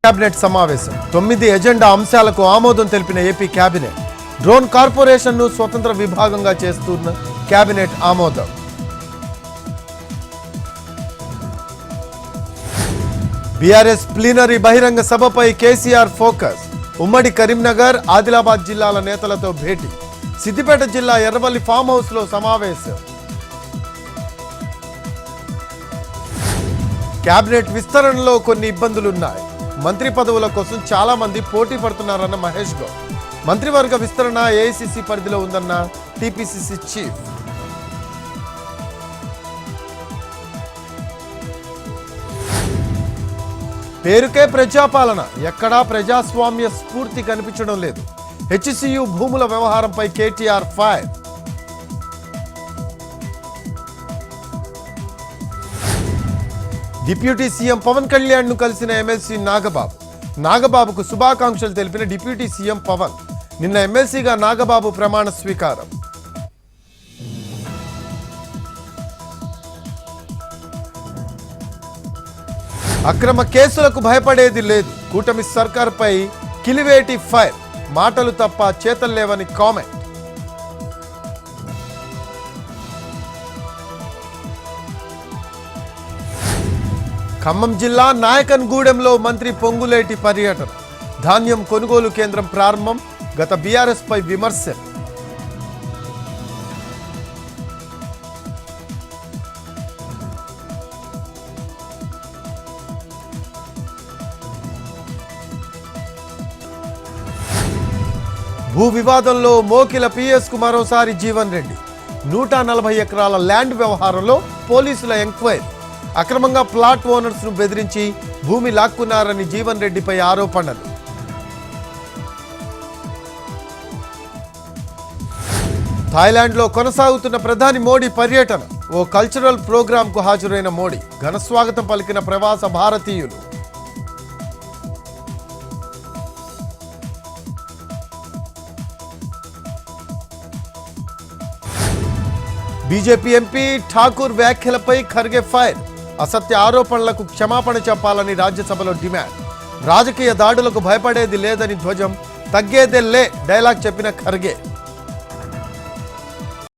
Cabinet సమావేశం 9 agenda అంశాలకు ఆమోదం తెలిపిన ఏపీ కేబినెట్. డ్రోన్ కార్పొరేషన్ను స్వతంత్ర విభాగంగా చేస్తున్న కేబినెట్ ఆమోదం. బీఆర్ఎస్ ప్లీనరీ బహిరంగ సభపై కేసీఆర్ ఫోకస్. ఉమ్మడి కరీంనగర్, ఆదిలాబాద్ జిల్లాల నేతలతో భేటీ. సిద్దిపేట జిల్లా ఎర్రవల్లి ఫామ్ హౌస్ లో సమావేశం. కేబినెట్ విస్తరణలో కొన్ని ఇబ్బందులున్నాయి. మంత్రి పదవుల కోసం చాలా మంది పోటీ పడుతున్నారన్న మహేష్ గౌడ్. మంత్రివర్గ విస్తరణ ఏఐసిసి పరిధిలో ఉందన్న టీపీసీసీ చీఫ్. పేరుకే ప్రజాపాలన, ఎక్కడా ప్రజాస్వామ్య స్ఫూర్తి కనిపించడం లేదు. హెచ్సియు భూముల వ్యవహారంపై KTR fire. Deputy CM Pawan Kalyan ను కలిసిన ఎమ్మెల్సీ నాగబాబు. నాగబాబుకు శుభాకాంక్షలు తెలిపిన డిప్యూటీ సీఎం పవన్. నిన్న ఎమ్మెల్సీగా నాగబాబు ప్రమాణ స్వీకారం. అక్రమ కేసులకు భయపడేది లేదు. కూటమి సర్కార్పై కిలివేటి ఫైర్. మాటలు తప్ప చేతలు లేవని కామెంట్. ఖమ్మం జిల్లా నాయకన్గూడెంలో మంత్రి పొంగులేటి పర్యటన. ధాన్యం కొనుగోలు కేంద్రం ప్రారంభం. గత బీఆర్ఎస్ పై విమర్శలు. భూ వివాదంలో మోకిల పిఎస్ కు మరోసారి జీవన్ రెడ్డి. 140 ఎకరాల ల్యాండ్ వ్యవహారంలో పోలీసుల ఎంక్వైరీ. అక్రమంగా ప్లాట్ ఓనర్స్ ను బెదిరించి భూమి లాక్కున్నారని జీవన్ రెడ్డిపై ఆరోపణలు. థాయిలాండ్లో కొనసాగుతున్న ప్రధాని మోడీ పర్యటన. ఓ కల్చరల్ ప్రోగ్రాం కు హాజరైన మోడీ. ఘన స్వాగతం పలికిన ప్రవాస భారతీయులు. బీజేపీ ఎంపీ ఠాకూర్ వ్యాఖ్యలపై ఖర్గే ఫైర్. అసత్య ఆరోపణలకు క్షమాపణ చెప్పాలని రాజ్యసభలో డిమాండ్. రాజకీయ దాడులకు భయపడేది లేదని ధ్వజం. తగ్గేదే లే డైలాగ్ చెప్పిన ఖర్గే.